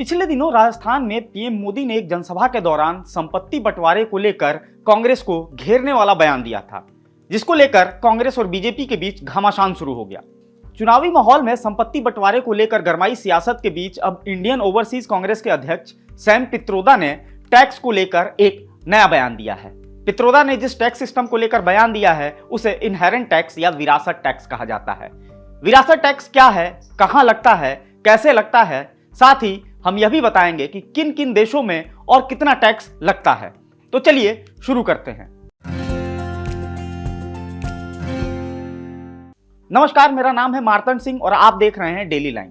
पिछले दिनों राजस्थान में पीएम मोदी ने एक जनसभा के दौरान संपत्ति बंटवारे को लेकर कांग्रेस को घेरने वाला बयान दिया था, जिसको लेकर कांग्रेस और बीजेपी के बीच घमासान शुरू हो गया। चुनावी माहौल में संपत्ति बंटवारे को लेकर गरमाई सियासत के बीच अब इंडियन ओवरसीज कांग्रेस के अध्यक्ष सैम पित्रोदा ने टैक्स को लेकर एक नया बयान दिया है। पित्रोदा ने जिस टैक्स सिस्टम को लेकर बयान दिया है उसे इनहेरेंट टैक्स या विरासत टैक्स कहा जाता है। विरासत टैक्स क्या है, कहां लगता है, कैसे लगता है, साथ ही हम यह भी बताएंगे कि किन किन देशों में और कितना टैक्स लगता है। तो चलिए शुरू करते हैं। नमस्कार, मेरा नाम है मार्तंड सिंह और आप देख रहे हैं डेली लाइन।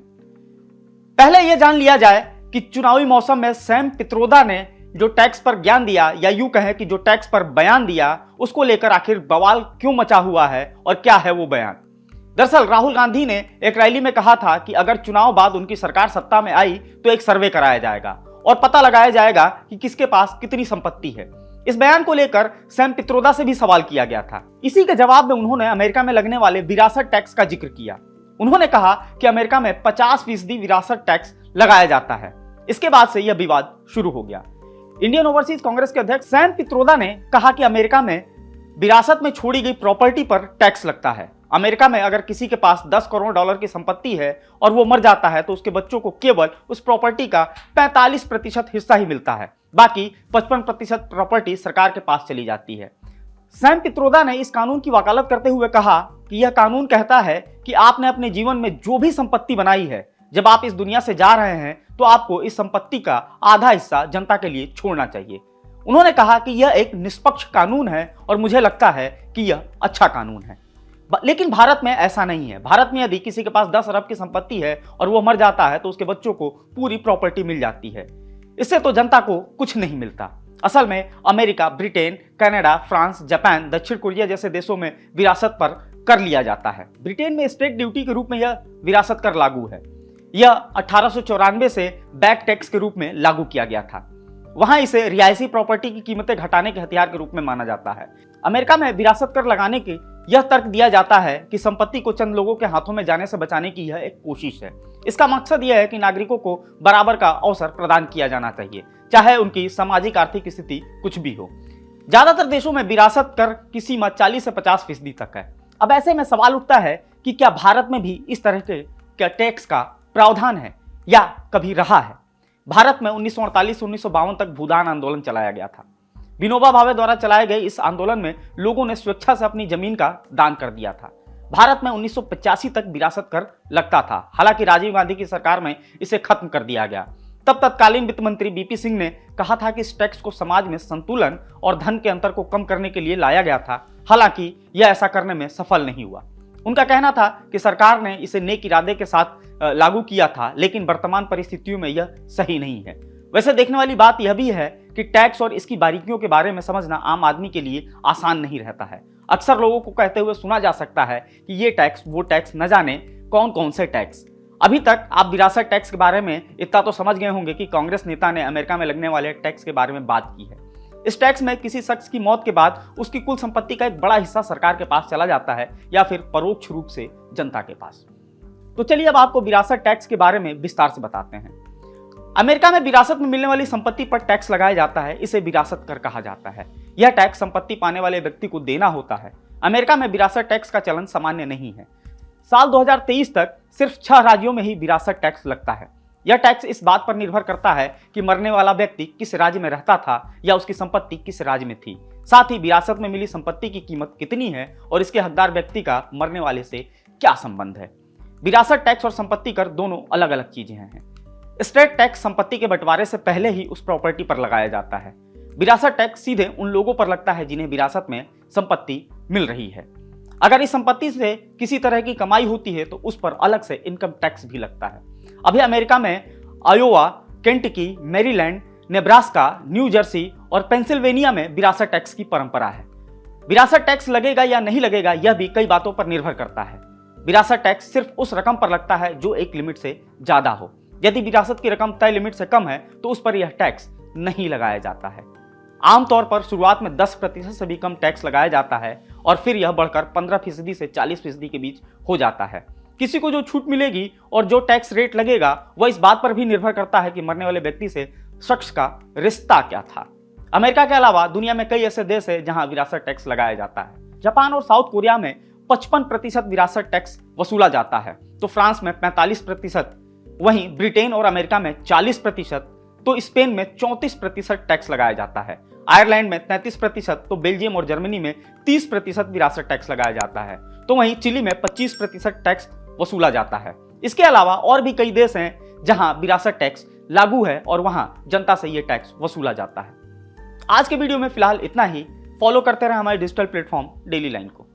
पहले यह जान लिया जाए कि चुनावी मौसम में सैम पित्रोदा ने जो टैक्स पर ज्ञान दिया या यूं कहें कि जो टैक्स पर बयान दिया, उसको लेकर आखिर बवाल क्यों मचा हुआ है और क्या है वो बयान। दरअसल राहुल गांधी ने एक रैली में कहा था कि अगर चुनाव बाद उनकी सरकार सत्ता में आई तो एक सर्वे कराया जाएगा और पता लगाया जाएगा कि किसके पास कितनी संपत्ति है। इस बयान को लेकर सैम पित्रोदा से भी सवाल किया गया था। इसी के जवाब में उन्होंने अमेरिका में लगने वाले विरासत टैक्स का जिक्र किया। उन्होंने कहा कि अमेरिका में 50% विरासत टैक्स लगाया जाता है। इसके बाद से यह विवाद शुरू हो गया। इंडियन ओवरसीज कांग्रेस के अध्यक्ष सैम पित्रोदा ने कहा कि अमेरिका में विरासत में छोड़ी गई प्रॉपर्टी पर टैक्स लगता है। अमेरिका में अगर किसी के पास 10 करोड़ डॉलर की संपत्ति है और वो मर जाता है तो उसके बच्चों को केवल उस प्रॉपर्टी का 45% हिस्सा ही मिलता है, बाकी 55% प्रॉपर्टी सरकार के पास चली जाती है। सैम पित्रोदा ने इस कानून की वकालत करते हुए कहा कि यह कानून कहता है कि आपने अपने जीवन में जो भी संपत्ति बनाई है, जब आप इस दुनिया से जा रहे हैं तो आपको इस संपत्ति का आधा हिस्सा जनता के लिए छोड़ना चाहिए। उन्होंने कहा कि यह एक निष्पक्ष कानून है और मुझे लगता है कि यह अच्छा कानून है। लेकिन भारत में ऐसा नहीं है। भारत में यदि किसी के पास 10 अरब की संपत्ति है और वो मर जाता है तो उसके बच्चों को पूरी प्रॉपर्टी मिल जाती है। इससे तो जनता को कुछ नहीं मिलता। असल में America, Britain, Canada, France, Japan, दक्षिण कोरिया जैसे देशों में विरासत पर कर लिया जाता है। ब्रिटेन में स्टेट ड्यूटी के रूप में यह विरासत कर लागू है। यह 1894 से बैक टैक्स के रूप में लागू किया गया था। वहां इसे रियायती प्रॉपर्टी की कीमतें घटाने के हथियार के रूप में माना जाता है। अमेरिका में विरासत कर लगाने की यह तर्क दिया जाता है कि संपत्ति को चंद लोगों के हाथों में जाने से बचाने की यह एक कोशिश है। इसका मकसद यह है कि नागरिकों को बराबर का अवसर प्रदान किया जाना चाहिए, चाहे उनकी सामाजिक आर्थिक स्थिति कुछ भी हो। ज्यादातर देशों में विरासत कर की सीमा 40 से 50% तक है। अब ऐसे में सवाल उठता है कि क्या भारत में भी इस तरह के टैक्स का प्रावधान है या कभी रहा है। भारत में 1948 से 1952 तक भूदान आंदोलन चलाया गया था। विनोबा भावे द्वारा चलाए गए इस आंदोलन में लोगों ने स्वेच्छा से अपनी जमीन का दान कर दिया था। भारत में 1985 तक विरासत कर लगता था। हालांकि राजीव गांधी की सरकार में इसे खत्म कर दिया गया। तब तत्कालीन वित्त मंत्री बीपी सिंह ने कहा था कि इस टैक्स को समाज में संतुलन और धन के अंतर को कम करने के लिए लाया गया था। हालांकि यह ऐसा करने में सफल नहीं हुआ। उनका कहना था कि सरकार ने इसे नेक इरादे के साथ लागू किया था, लेकिन वर्तमान परिस्थितियों में यह सही नहीं है। वैसे देखने वाली बात यह भी है कि टैक्स और इसकी बारीकियों के बारे में समझना आम आदमी के लिए आसान नहीं रहता है। अक्सर लोगों को कहते हुए सुना जा सकता है कि ये टैक्स वो टैक्स, न जाने कौन कौन से टैक्स। अभी तक आप विरासत टैक्स के बारे में इतना तो समझ गए होंगे कि कांग्रेस नेता ने अमेरिका में लगने वाले टैक्स के बारे में बात की है। इस टैक्स में किसी शख्स की मौत के बाद उसकी कुल संपत्ति का एक बड़ा हिस्सा सरकार के पास चला जाता है या फिर परोक्ष रूप से जनता के पास। तो चलिए अब आपको विरासत टैक्स के बारे में विस्तार से बताते हैं। अमेरिका में विरासत में मिलने वाली संपत्ति पर टैक्स लगाया जाता है। इसे विरासत कर कहा जाता है। यह टैक्स संपत्ति पाने वाले व्यक्ति को देना होता है। अमेरिका में विरासत टैक्स का चलन सामान्य नहीं है। साल 2023 तक सिर्फ 6 राज्यों में ही विरासत टैक्स लगता है। यह टैक्स इस बात पर निर्भर करता है कि मरने वाला व्यक्ति किस राज्य में रहता था या उसकी संपत्ति किस राज्य में थी। साथ ही विरासत में मिली संपत्ति की कीमत कितनी है और इसके हकदार व्यक्ति का मरने वाले से क्या संबंध है। विरासत टैक्स और संपत्ति कर दोनों अलग अलग चीजें हैं। स्टेट टैक्स संपत्ति के बंटवारे से पहले ही उस प्रॉपर्टी पर लगाया जाता है। विरासत टैक्स सीधे उन लोगों पर लगता है जिन्हें विरासत में संपत्ति मिल रही है। अगर इस संपत्ति से किसी तरह की कमाई होती है तो उस पर अलग से इनकम टैक्स भी लगता है। अभी अमेरिका में Iowa, Kentucky, Maryland, Nebraska, new Jersey और पेंसिल्वेनिया में विरासत टैक्स की परंपरा है। विरासत टैक्स लगेगा या नहीं लगेगा यह भी कई बातों पर निर्भर करता है। विरासत टैक्स सिर्फ उस रकम पर लगता है जो एक लिमिट से ज्यादा हो। यदि विरासत की रकम तय लिमिट से कम है तो उस पर यह टैक्स नहीं लगाया जाता है। आमतौर पर शुरुआत में 10% से भी कम टैक्स लगाया जाता है और फिर यह बढ़कर 15% से 40% के बीच हो जाता है। किसी को जो छूट मिलेगी और जो टैक्स रेट लगेगा वह इस बात पर भी निर्भर करता है कि मरने वाले व्यक्ति से शख्स का रिश्ता क्या था। अमेरिका के अलावा दुनिया में कई ऐसे देश हैं जहां विरासत टैक्स लगाया जाता है। जापान और साउथ कोरिया में 55% विरासत टैक्स वसूला जाता है, तो फ्रांस में 45%, वहीं ब्रिटेन और अमेरिका में 40%, तो स्पेन में 34% टैक्स लगाया जाता है। आयरलैंड में 33%, तो बेल्जियम और जर्मनी में 30% विरासत टैक्स लगाया जाता है, तो वहीं चिली में 25% टैक्स वसूला जाता है। इसके अलावा और भी कई देश हैं जहां विरासत टैक्स लागू है और वहां जनता से यह टैक्स वसूला जाता है। आज के वीडियो में फिलहाल इतना ही। फॉलो करते रहे हमारे डिजिटल प्लेटफॉर्म डेली लाइन को।